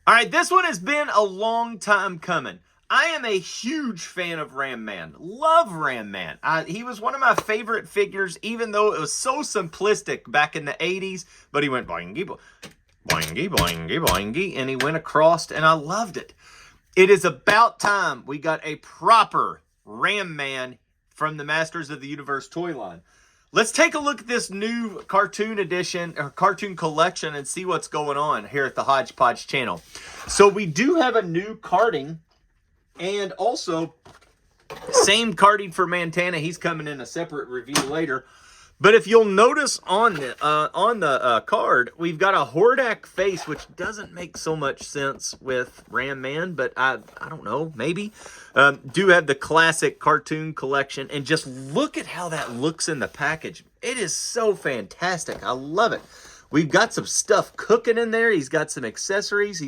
All right, this one has been a long time coming. I am a huge fan of Ram Man. Love Ram Man. He was one of my favorite figures, even though it was so simplistic back in the 80s. But he went boingy, boingy, boingy, boingy, and he went across, and I loved it. It is about time we got a proper Ram Man from the Masters of the Universe toy line. Let's take a look at this new cartoon edition or cartoon collection and see what's going on here at the Hodgepodge channel. So we do have a new carding, and also same carding for Mantenna. He's coming in a separate review later. But if you'll notice on the card, we've got a Hordak face, which doesn't make so much sense with Ram Man, but I don't know, maybe. Do have the classic cartoon collection, and just look at how that looks in the package. It is so fantastic. I love it. We've got some stuff cooking in there. He's got some accessories.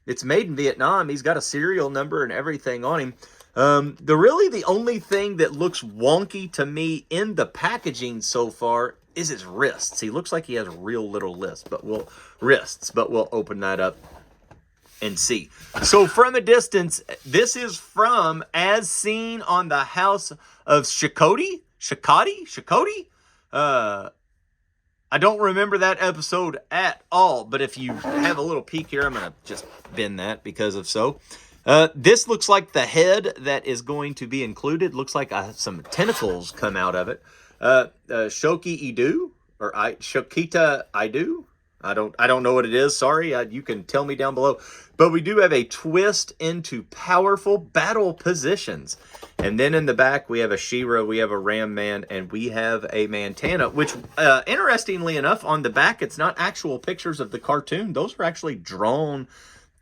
It's made in Vietnam. He's got a serial number and everything on him. The only thing that looks wonky to me in the packaging so far is his wrists. He looks like he has real little wrists, but we'll open that up and see. So from a distance, this is from As Seen on the House of Shakoti. I don't remember that episode at all, but if you have a little peek here, I'm going to just bend that because of so. This looks like the head that is going to be included. Looks like some tentacles come out of it. Shoki Idu or Shokita Idu. I don't know what it is. Sorry, you can tell me down below. But we do have a twist into powerful battle positions. And then in the back, we have a She-Ra, we have a Ram Man, and we have a Mantenna, which, interestingly enough, on the back, it's not actual pictures of the cartoon. Those are actually drawn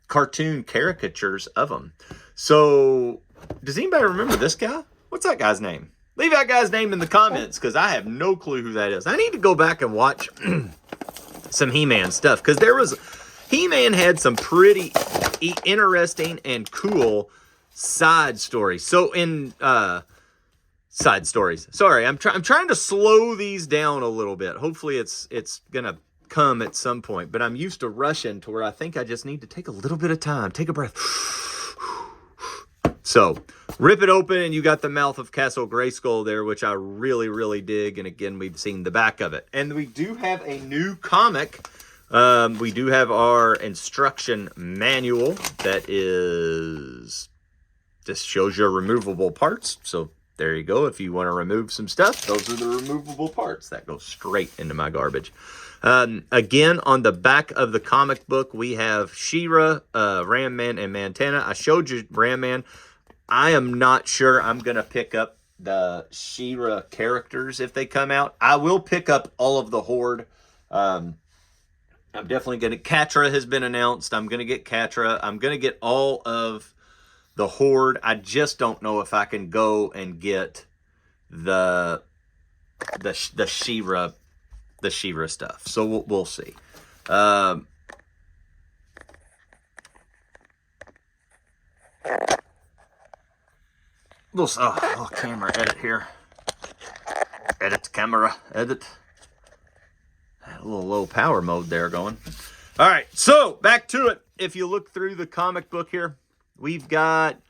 cartoon caricatures of them. So, does anybody remember this guy? What's that guy's name? Leave that guy's name in the comments, because I have no clue who that is. I need to go back and watch some He-Man stuff, because He-Man had some pretty interesting and cool side stories. So in side stories, sorry, I'm trying to slow these down a little bit. Hopefully it's gonna come at some point, but I'm used to rushing to where I think I just need to take a little bit of time, take a breath. So rip it open, and you got the mouth of Castle Grayskull there, which I really dig. And again, we've seen the back of it, and we do have a new comic. We do have our instruction manual that just shows you removable parts. So there you go. If you want to remove some stuff, those are the removable parts. That goes straight into my garbage. Again, on the back of the comic book, we have She-Ra, Ram Man, and Mantenna. I showed you Ram Man. I am not sure I'm going to pick up the She-Ra characters if they come out. I will pick up all of the Horde. I'm definitely going to... Catra has been announced. I'm going to get Catra. I'm going to get all of the Horde. I just don't know if I can go and get the She-Ra stuff. So we'll see. Little camera edit here. Edit camera. Edit. A little low power mode there going. All right, so back to it. If you look through the comic book here, we've got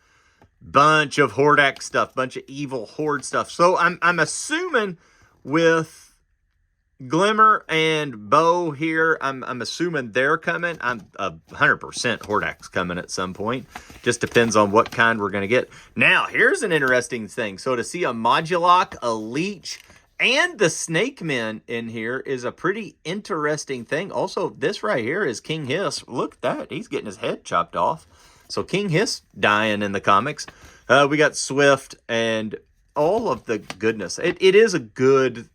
bunch of Hordak stuff, bunch of evil Horde stuff. So I'm assuming with Glimmer and Bo here, I'm assuming they're coming. I'm 100% Hordak's coming at some point. Just depends on what kind we're going to get. Now, here's an interesting thing. So to see a Modulok, a Leech, and the Snake Men in here is a pretty interesting thing. Also, this right here is King Hiss. Look at that. He's getting his head chopped off. So King Hiss dying in the comics. We got Swift and all of the goodness. It is a good...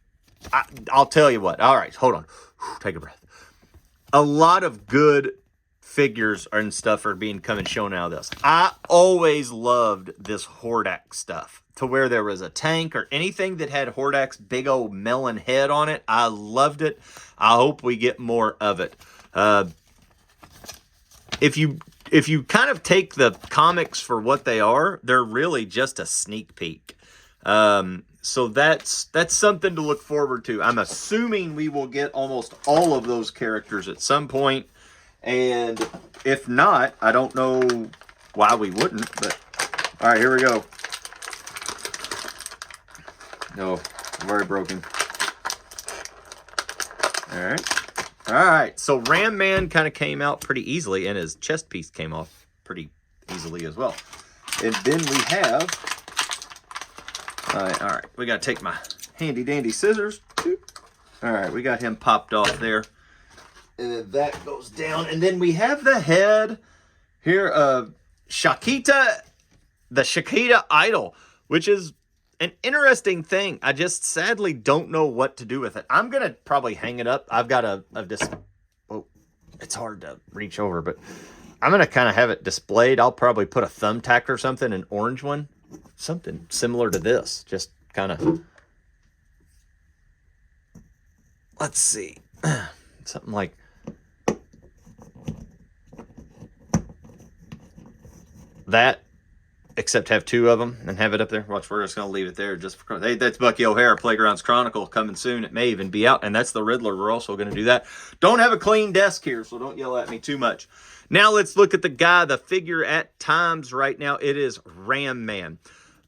I'll tell you what. All right, hold on. Take a breath. A lot of good figures and stuff are being shown out of this. I always loved this Hordak stuff, to where there was a tank or anything that had Hordak's big old melon head on it. I loved it. I hope we get more of it. If you kind of take the comics for what they are, they're really just a sneak peek. So that's something to look forward to. I'm assuming we will get almost all of those characters at some point. And if not, I don't know why we wouldn't, but all right, here we go. No, I'm already broken. All right. So Ram Man kind of came out pretty easily, and his chest piece came off pretty easily as well. And then we have, all right, we got to take my handy dandy scissors. All right, we got him popped off there. And then that goes down. And then we have the head here of Shakita, the Shakita idol, which is an interesting thing. I just sadly don't know what to do with it. I'm going to probably hang it up. I've got oh, it's hard to reach over, but I'm going to kind of have it displayed. I'll probably put a thumbtack or something, an orange one, something similar to this. Just kind of, let's see, something like that, except have two of them and have it up there. Watch, we're just going to leave it there just for, hey, that's Bucky O'Hare, Playgrounds Chronicle, coming soon. It may even be out, and that's the Riddler. We're also going to do that. Don't have a clean desk here, so don't yell at me too much. Now let's look at the guy, the figure at times right now. It is Ram Man.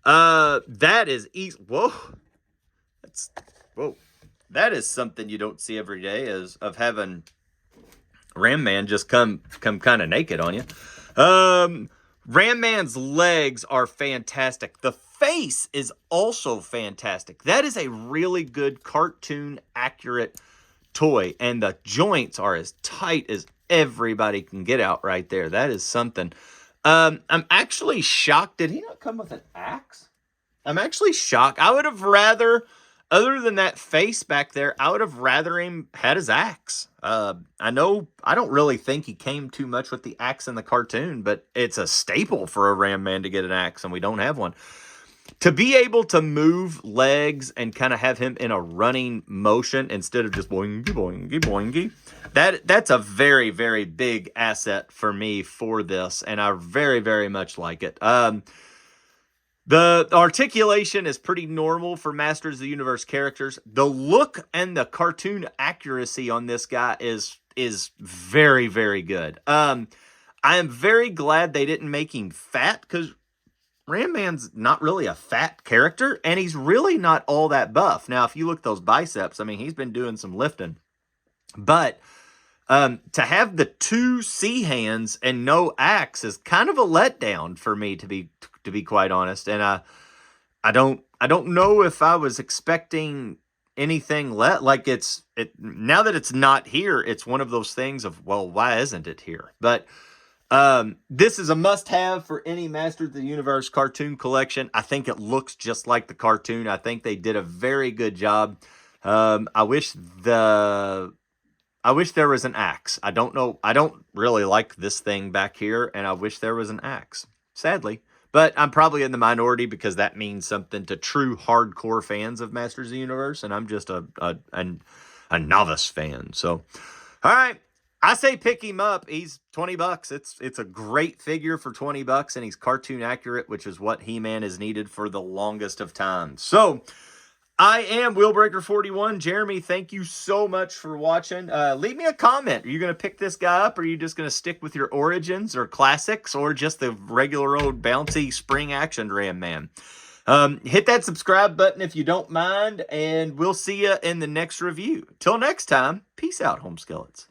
That is easy. Whoa. Whoa. That is something you don't see every day, is of having Ram Man just come kind of naked on you. Ram Man's legs are fantastic. The face is also fantastic. That is a really good cartoon accurate toy, and the joints are as tight as everybody can get out right there. That is something. I'm actually shocked. Did he not come with an axe? I'm actually shocked. I would have rather, other than that face back there, I would have rather him had his axe. I know I don't really think he came too much with the axe in the cartoon, but it's a staple for a Ram Man to get an axe, and we don't have one. To be able to move legs and kind of have him in a running motion instead of just boingy, boingy, boingy, that's a very, very big asset for me for this, and I very, very much like it. The articulation is pretty normal for Masters of the Universe characters. The look and the cartoon accuracy on this guy is very, very good. I am very glad they didn't make him fat, because Ram Man's not really a fat character, and he's really not all that buff. Now, if you look at those biceps, I mean, he's been doing some lifting. But to have the two C hands and no axe is kind of a letdown for me, to be quite honest. And I don't know if I was expecting anything like now that it's not here, it's one of those things of, well, why isn't it here? But this is a must-have for any Masters of the Universe cartoon collection. I think it looks just like the cartoon. I think they did a very good job. I wish there was an axe. I don't know. I don't really like this thing back here, and I wish there was an axe, sadly. But I'm probably in the minority, because that means something to true hardcore fans of Masters of the Universe, and I'm just a novice fan. So, all right. I say pick him up. He's $20. It's a great figure for $20, and he's cartoon accurate, which is what He-Man has needed for the longest of time. So, I am Wheelbreaker41. Jeremy, thank you so much for watching. Leave me a comment. Are you going to pick this guy up, or are you just going to stick with your Origins or Classics, or just the regular old bouncy spring action Ram Man? Hit that subscribe button if you don't mind, and we'll see you in the next review. Till next time, peace out, Home Skillets.